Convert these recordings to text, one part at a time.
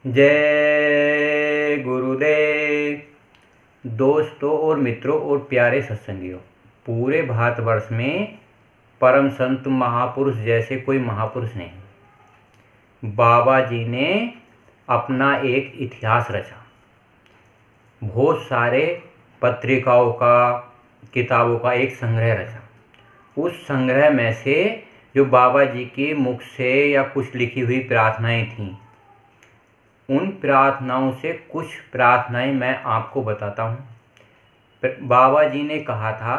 जय गुरुदेव। दोस्तों और मित्रों और प्यारे सत्संगियों, पूरे भारतवर्ष में परम संत महापुरुष जैसे कोई महापुरुष नहीं। बाबा जी ने अपना एक इतिहास रचा, बहुत सारे पत्रिकाओं का, किताबों का एक संग्रह रचा। उस संग्रह में से जो बाबा जी के मुख से या कुछ लिखी हुई प्रार्थनाएं थीं, उन प्रार्थनाओं से कुछ प्रार्थनाएं मैं आपको बताता हूँ। बाबा जी ने कहा था,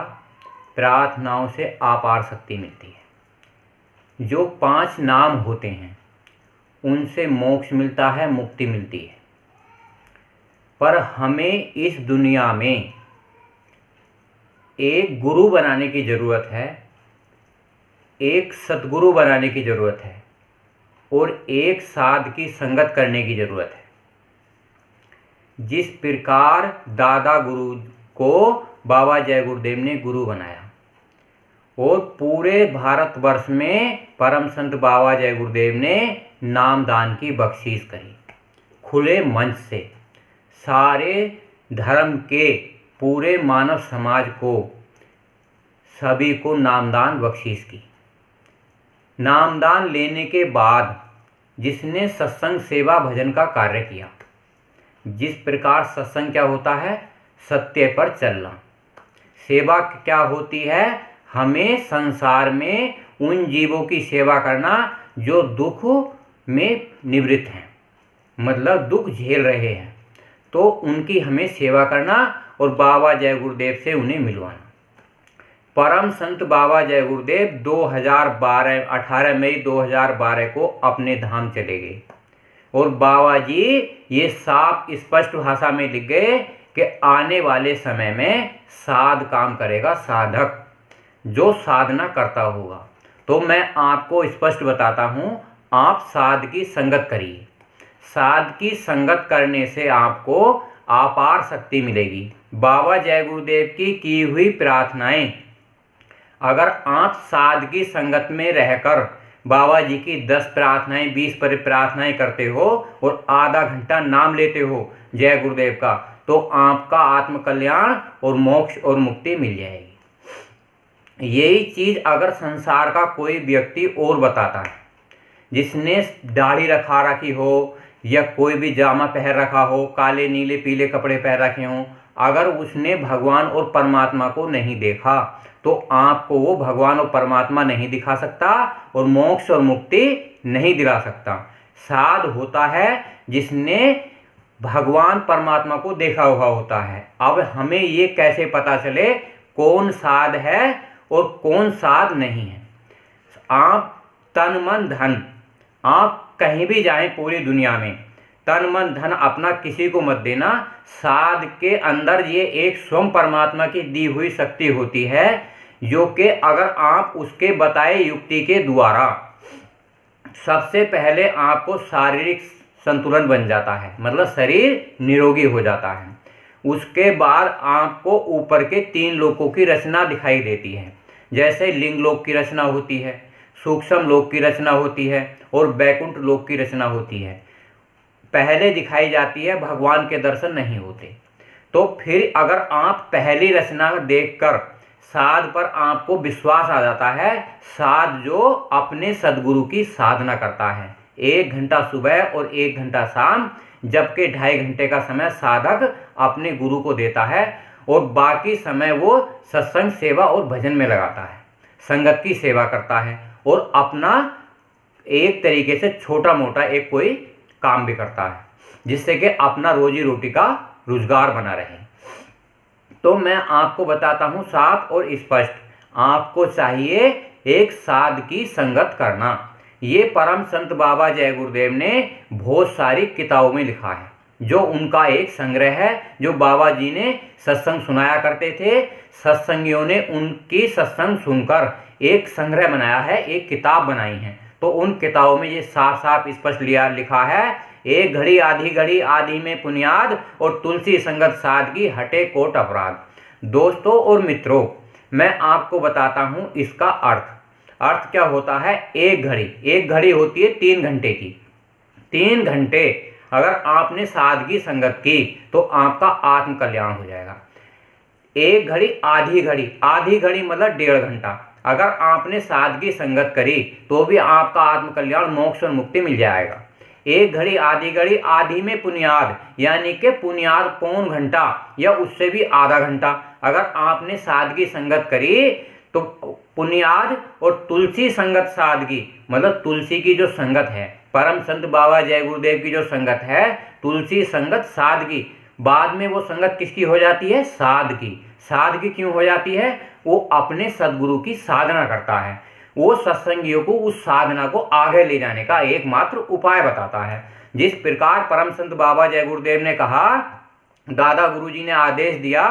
प्रार्थनाओं से अपार शक्ति मिलती है। जो 5 नाम होते हैं उनसे मोक्ष मिलता है, मुक्ति मिलती है। पर हमें इस दुनिया में एक गुरु बनाने की ज़रूरत है, एक सद्गुरु बनाने की ज़रूरत है और एक साध की संगत करने की ज़रूरत है। जिस प्रकार दादा गुरु को बाबा जय गुरुदेव ने गुरु बनाया और पूरे भारतवर्ष में परम संत बाबा जय गुरुदेव ने नामदान की बख्शीश करी। खुले मंच से सारे धर्म के पूरे मानव समाज को, सभी को नामदान बख्शीश की। नामदान लेने के बाद जिसने सत्संग सेवा भजन का कार्य किया, जिस प्रकार सत्संग क्या होता है, सत्य पर चलना। सेवा क्या होती है, हमें संसार में उन जीवों की सेवा करना जो दुख में निवृत्त हैं, मतलब दुख झेल रहे हैं, तो उनकी हमें सेवा करना और बाबा जय गुरुदेव से उन्हें मिलवाना। परम संत बाबा जय गुरुदेव 18 मई 2012 को अपने धाम चले गए और बाबा जी ये साफ स्पष्ट भाषा में लिख गए कि आने वाले समय में साध काम करेगा, साधक जो साधना करता होगा। तो मैं आपको स्पष्ट बताता हूँ, आप साध की संगत करिए। साध की संगत करने से आपको अपार शक्ति मिलेगी। बाबा जय गुरुदेव की हुई प्रार्थनाएं अगर आप साध की संगत में रहकर बाबा जी की 10 प्रार्थनाएं, 20 प्रार्थनाएं करते हो और आधा घंटा नाम लेते हो जय गुरुदेव का, तो आपका आत्मकल्याण और मोक्ष और मुक्ति मिल जाएगी। यही चीज़ अगर संसार का कोई व्यक्ति और बताता है, जिसने दाढ़ी रखा रखी हो या कोई भी जामा पहन रखा हो, काले नीले पीले कपड़े पहन रखे हों, अगर उसने भगवान और परमात्मा को नहीं देखा तो आपको वो भगवान और परमात्मा नहीं दिखा सकता और मोक्ष और मुक्ति नहीं दिला सकता। साध होता है जिसने भगवान परमात्मा को देखा हुआ होता है। अब हमें ये कैसे पता चले कौन साध है और कौन साध नहीं है? आप तन मन धन, आप कहीं भी जाएं पूरी दुनिया में, तन मन धन अपना किसी को मत देना। साध के अंदर ये एक स्वयं परमात्मा की दी हुई शक्ति होती है, जो कि अगर आप उसके बताए युक्ति के द्वारा, सबसे पहले आपको शारीरिक संतुलन बन जाता है, मतलब शरीर निरोगी हो जाता है। उसके बाद आपको ऊपर के 3 लोकों की रचना दिखाई देती है। जैसे लिंग लोक की रचना होती है, सूक्ष्म लोक की रचना होती है और बैकुंठ लोक की रचना होती है। पहले दिखाई जाती है, भगवान के दर्शन नहीं होते। तो फिर अगर आप पहली रचना देखकर साध पर आपको विश्वास आ जाता है, साध जो अपने सद्गुरु की साधना करता है, 1 घंटा सुबह और 1 घंटा शाम, जबकि 2.5 घंटे का समय साधक अपने गुरु को देता है और बाकी समय वो सत्संग सेवा और भजन में लगाता है, संगत की सेवा करता है और अपना एक तरीके से छोटा मोटा एक कोई काम भी करता है, जिससे कि अपना रोजी रोटी का रोजगार बना रहे। तो मैं आपको बताता हूँ साफ और स्पष्ट, आपको चाहिए एक साध की संगत करना। ये परम संत बाबा जय गुरुदेव ने बहुत सारी किताबों में लिखा है, जो उनका एक संग्रह है, जो बाबा जी ने सत्संग सुनाया करते थे। सत्संगियों ने उनकी सत्संग सुनकर एक संग्रह बनाया है, एक किताब बनाई है। तो उन किताबों में ये साफ साफ स्पष्ट लिखा है, एक घड़ी आधी में पुनियाद और तुलसी संगत सादगी हटे कोट अपराध। दोस्तों और मित्रों, मैं आपको बताता हूँ इसका अर्थ क्या होता है। एक घड़ी होती है 3 घंटे की। 3 घंटे अगर आपने सादगी संगत की तो आपका आत्म कल्याण हो जाएगा। एक घड़ी आधी घड़ी, आधी घड़ी मतलब 1.5 घंटा अगर आपने सादगी संगत करी तो भी आपका आत्म कल्याण, मोक्ष और मुक्ति मिल जाएगा। एक घड़ी आधी में पुनियाद, यानी कि पुनियाद 1.25 घंटा या उससे भी आधा घंटा अगर आपने सादगी संगत करी तो पुनियाद। और तुलसी संगत सादगी मतलब तुलसी की जो संगत है, परम संत बाबा जय गुरुदेव की जो संगत है तुलसी संगत सादगी, बाद में वो संगत किसकी हो जाती है? सादगी। सादगी क्यों हो जाती है? वो अपने सद्गुरु की साधना करता है, वो सत्संगियों को उस साधना को आगे ले जाने का एकमात्र उपाय बताता है। जिस प्रकार परम संत बाबा जय गुरुदेव ने कहा, दादा गुरुजी ने आदेश दिया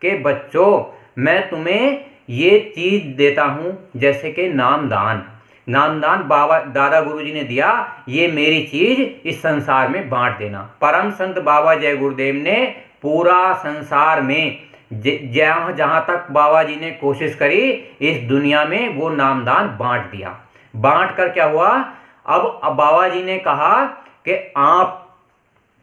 कि बच्चों मैं तुम्हें ये चीज देता हूं, जैसे कि नामदान। नामदान बाबा दादा गुरुजी ने दिया, ये मेरी चीज इस संसार में बांट देना। परम संत बाबा जय गुरुदेव ने पूरा संसार में जहां जहां तक बाबा जी ने कोशिश करी इस दुनिया में वो नामदान बांट दिया। बांट कर क्या हुआ, अब बाबा जी ने कहा कि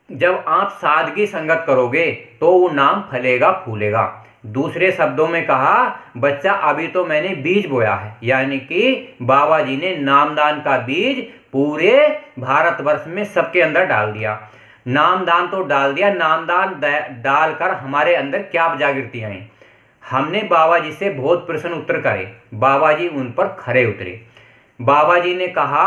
जब आप सादगी संगत करोगे तो वो नाम फलेगा फूलेगा। दूसरे शब्दों में कहा, बच्चा अभी तो मैंने बीज बोया है, यानी कि बाबा जी ने नामदान का बीज पूरे भारतवर्ष में सबके अंदर डाल दिया। नामदान तो डाल दिया, नामदान डालकर हमारे अंदर क्या जागृति आई? हमने बाबा जी से बहुत प्रश्न उत्तर करे, बाबा जी उन पर खरे उतरे। बाबा जी ने कहा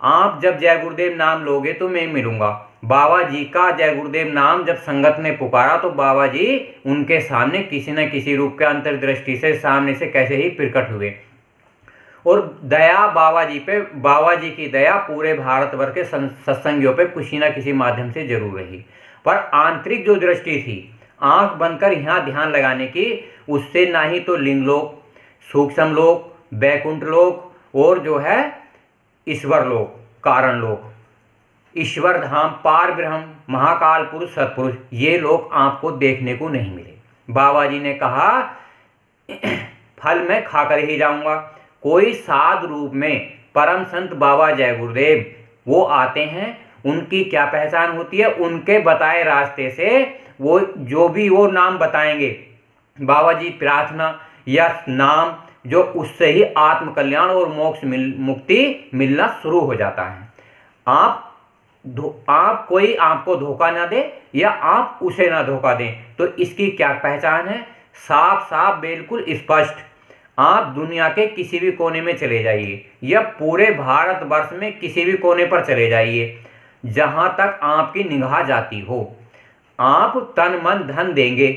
आप जब जय गुरुदेव नाम लोगे तो मैं मिलूंगा। बाबा जी का जय गुरुदेव नाम जब संगत ने पुकारा तो बाबा जी उनके सामने किसी न किसी रूप के अंतर्दृष्टि से सामने से कैसे ही प्रकट हुए। और दया बाबा जी पे, बाबा जी की दया पूरे भारतवर्ष के सत्संगियों पे किसी न किसी माध्यम से जरूर रही। पर आंतरिक जो दृष्टि थी, आंख बंद कर यहाँ ध्यान लगाने की, उससे ना ही तो लिंग लोक, सूक्ष्म लोक, बैकुंठ लोक और जो है ईश्वर लोक, कारण लोक, ईश्वर धाम, पार ब्रह्म, महाकाल पुरुष, सत्पुरुष, ये लोग आपको देखने को नहीं मिले। बाबा जी ने कहा फल मैं खाकर ही जाऊंगा। कोई साध रूप में परम संत बाबा जय गुरुदेव वो आते हैं, उनकी क्या पहचान होती है? उनके बताए रास्ते से वो जो भी वो नाम बताएंगे बाबा जी, प्रार्थना या नाम, जो उससे ही आत्म कल्याण और मोक्ष मुक्ति मिलना शुरू हो जाता है। आप कोई आपको धोखा ना दे या आप उसे ना धोखा दें, तो इसकी क्या पहचान है? साफ साफ बिल्कुल स्पष्ट। आप दुनिया के किसी भी कोने में चले जाइए या पूरे भारतवर्ष में किसी भी कोने पर चले जाइए, जहां तक आपकी निगाह जाती हो, आप तन मन धन देंगे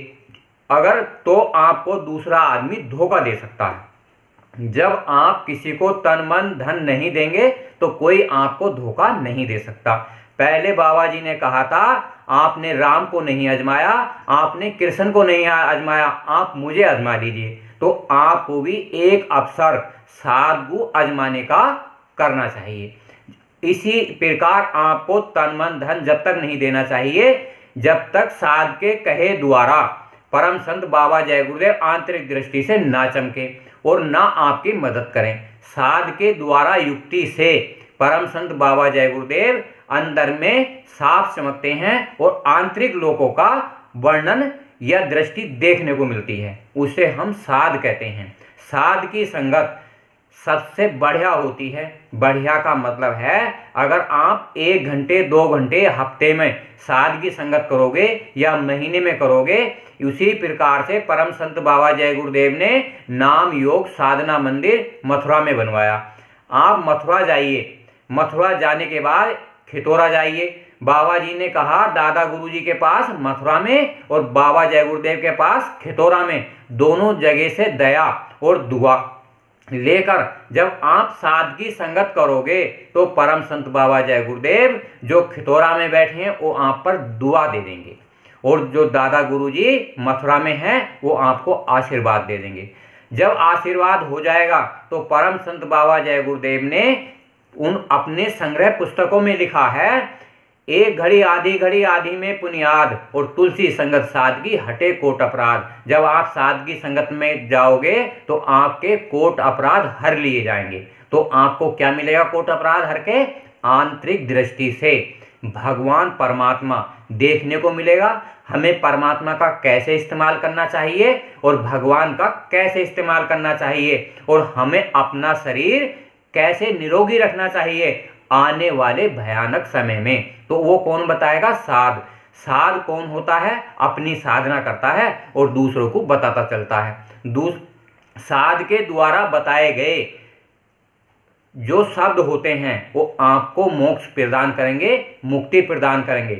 अगर, तो आपको दूसरा आदमी धोखा दे सकता है। जब आप किसी को तन मन धन नहीं देंगे तो कोई आपको धोखा नहीं दे सकता। पहले बाबा जी ने कहा था, आपने राम को नहीं आजमाया, आपने कृष्ण को नहीं आजमाया, आप मुझे आजमा लीजिए। तो आपको भी एक अवसर साधु आजमाने का करना चाहिए। इसी प्रकार आपको तन मन धन जब तक नहीं देना चाहिए जब तक साध के कहे द्वारा परम संत बाबा जय गुरुदेव आंतरिक दृष्टि से ना चमके और ना आपकी मदद करें। साध के द्वारा युक्ति से परम संत बाबा जय गुरुदेव अंदर में साफ चमकते हैं और आंतरिक लोकों का वर्णन या दृष्टि देखने को मिलती है, उसे हम साध कहते हैं। साध की संगत सबसे बढ़िया होती है। बढ़िया का मतलब है अगर आप 1 घंटे 2 घंटे हफ्ते में साध की संगत करोगे या महीने में करोगे, उसी प्रकार से परम संत बाबा जय गुरुदेव ने नाम योग साधना मंदिर मथुरा में बनवाया। आप मथुरा जाइए, मथुरा जाने के बाद खितौरा जाइए। बाबा जी ने कहा दादा गुरुजी के पास मथुरा में और बाबा जय गुरुदेव के पास खितौरा में, दोनों जगह से दया और दुआ लेकर जब आप सादगी संगत करोगे तो परम संत बाबा जय गुरुदेव जो खितौरा में बैठे हैं वो आप पर दुआ दे देंगे और जो दादा गुरुजी मथुरा में हैं वो आपको आशीर्वाद दे देंगे। जब आशीर्वाद हो जाएगा तो परम संत बाबा जय गुरुदेव ने उन अपने संग्रह पुस्तकों में लिखा है, एक घड़ी आधी में पुनियाद और तुलसी संगत सादगी हटे कोट अपराध। जब आप सादगी संगत में जाओगे तो आपके कोट अपराध हर लिए जाएंगे। तो आपको क्या मिलेगा कोट अपराध हर के? आंतरिक दृष्टि से भगवान परमात्मा देखने को मिलेगा। हमें परमात्मा का कैसे इस्तेमाल करना चाहिए और भगवान का कैसे इस्तेमाल करना चाहिए, और हमें अपना शरीर कैसे निरोगी रखना चाहिए आने वाले भयानक समय में। तो वो कौन बताएगा? साध। साध कौन होता है? अपनी साधना करता है और दूसरों को बताता चलता है। साध के द्वारा बताए गए जो शब्द होते हैं वो आपको मोक्ष प्रदान करेंगे, मुक्ति प्रदान करेंगे।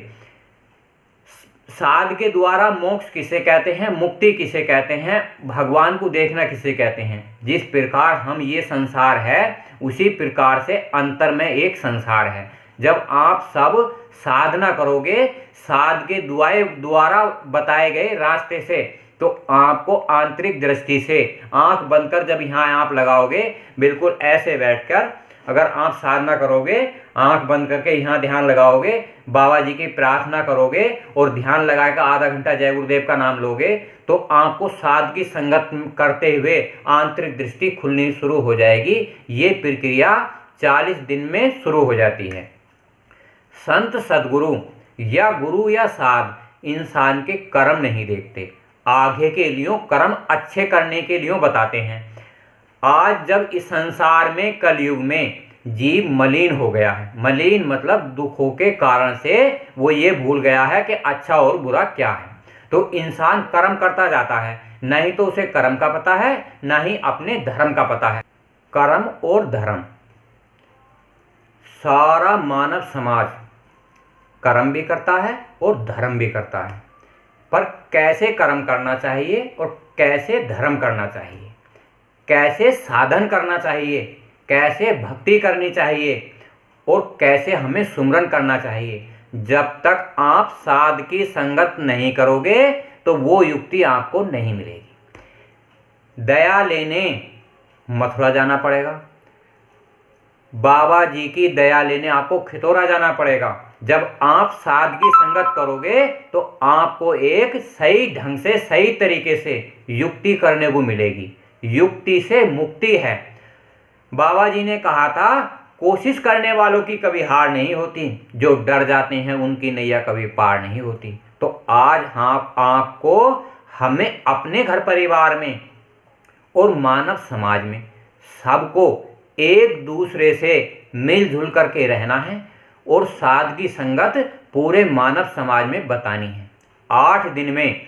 साध के द्वारा मोक्ष किसे कहते हैं, मुक्ति किसे कहते हैं, भगवान को देखना किसे कहते हैं? जिस प्रकार हम ये संसार है उसी प्रकार से अंतर में एक संसार है। जब आप सब साधना करोगे साध के द्वारा बताए गए रास्ते से, तो आपको आंतरिक दृष्टि से आंख बंद कर जब यहाँ आप लगाओगे, बिल्कुल ऐसे बैठकर अगर आप साधना करोगे, आंख बंद करके यहाँ ध्यान लगाओगे, बाबा जी की प्रार्थना करोगे और ध्यान लगाकर आधा घंटा जय गुरुदेव का नाम लोगे, तो आपको साध की संगत करते हुए आंतरिक दृष्टि खुलनी शुरू हो जाएगी। ये प्रक्रिया 40 दिन में शुरू हो जाती है। संत सद्गुरु या गुरु या साध इंसान के कर्म नहीं देखते, आगे के लिए कर्म अच्छे करने के लिए बताते हैं। आज जब इस संसार में कलयुग में जीव मलिन हो गया है, मलिन मतलब दुखों के कारण से वो ये भूल गया है कि अच्छा और बुरा क्या है, तो इंसान कर्म करता जाता है, नहीं तो उसे कर्म का पता है ना ही अपने धर्म का पता है। कर्म और धर्म, सारा मानव समाज कर्म भी करता है और धर्म भी करता है, पर कैसे कर्म करना चाहिए और कैसे धर्म करना चाहिए, कैसे साधन करना चाहिए, कैसे भक्ति करनी चाहिए और कैसे हमें सुमरन करना चाहिए, जब तक आप साध की संगत नहीं करोगे तो वो युक्ति आपको नहीं मिलेगी। दया लेने मथुरा जाना पड़ेगा, बाबा जी की दया लेने आपको खितौरा जाना पड़ेगा। जब आप साध की संगत करोगे तो आपको एक सही ढंग से, सही तरीके से युक्ति करने को मिलेगी। युक्ति से मुक्ति है। बाबा जी ने कहा था कोशिश करने वालों की कभी हार नहीं होती, जो डर जाते हैं उनकी नैया कभी पार नहीं होती। तो आज आपको हमें अपने घर परिवार में और मानव समाज में सबको एक दूसरे से मिलजुल करके रहना है और साध की संगत पूरे मानव समाज में बतानी है। 8 दिन में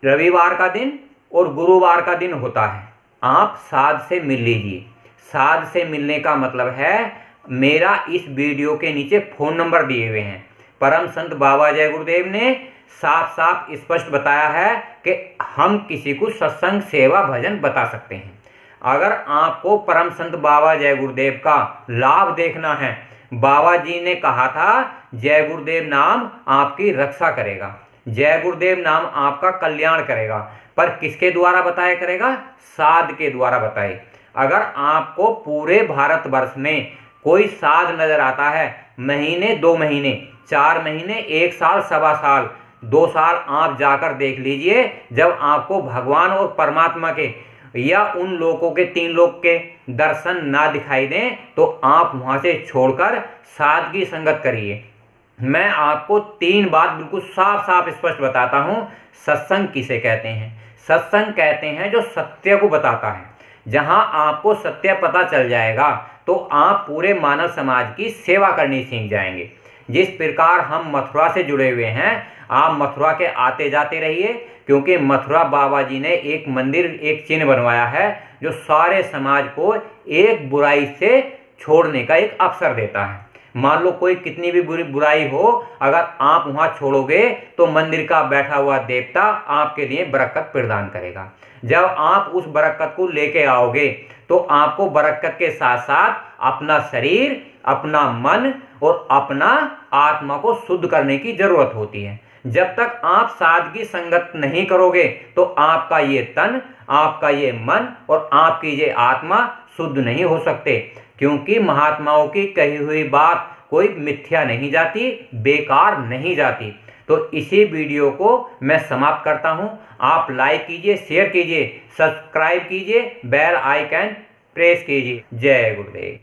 रविवार का दिन और गुरुवार का दिन होता है, आप साध से मिल लीजिए। साध से मिलने का मतलब है, मेरा इस वीडियो के नीचे फ़ोन नंबर दिए हुए हैं। परम संत बाबा जय गुरुदेव ने साफ साफ स्पष्ट बताया है कि हम किसी को सत्संग सेवा भजन बता सकते हैं। अगर आपको परम संत बाबा जय गुरुदेव का लाभ देखना है, बाबा जी ने कहा था जय गुरुदेव नाम आपकी रक्षा करेगा, जय गुरुदेव नाम आपका कल्याण करेगा, पर किसके द्वारा बताया करेगा? साध के द्वारा बताए। अगर आपको पूरे भारतवर्ष में कोई साध नजर आता है, महीने 2 महीने 4 महीने 1 साल 1.25 साल 2 साल आप जाकर देख लीजिए, जब आपको भगवान और परमात्मा के या उन लोगों के 3 लोग के दर्शन ना दिखाई दें, तो आप वहां से छोड़कर साध की संगत करिए। मैं आपको 3 बात बिल्कुल साफ साफ स्पष्ट बताता हूँ। सत्संग किसे कहते हैं? सत्संग कहते हैं जो सत्य को बताता है। जहां आपको सत्य पता चल जाएगा तो आप पूरे मानव समाज की सेवा करनी सीख जाएंगे। जिस प्रकार हम मथुरा से जुड़े हुए हैं, आप मथुरा के आते जाते रहिए, क्योंकि मथुरा बाबा जी ने एक मंदिर, एक चिन्ह बनवाया है जो सारे समाज को एक बुराई से छोड़ने का एक अवसर देता है। मान लो कोई कितनी भी बुराई हो, अगर आप वहां छोड़ोगे तो मंदिर का बैठा हुआ देवता आपके लिए बरकत प्रदान करेगा। जब आप उस बरकत को लेके आओगे तो आपको बरकत के साथ साथ अपना शरीर, अपना मन और अपना आत्मा को शुद्ध करने की जरूरत होती है। जब तक आप साध की संगत नहीं करोगे तो आपका ये तन, आपका ये मन और आपकी ये आत्मा शुद्ध नहीं हो सकते, क्योंकि महात्माओं की कही हुई बात कोई मिथ्या नहीं जाती, बेकार नहीं जाती। तो इसी वीडियो को मैं समाप्त करता हूं। आप लाइक कीजिए, शेयर कीजिए, सब्सक्राइब कीजिए, बेल आइकन प्रेस कीजिए। जय गुरुदेव।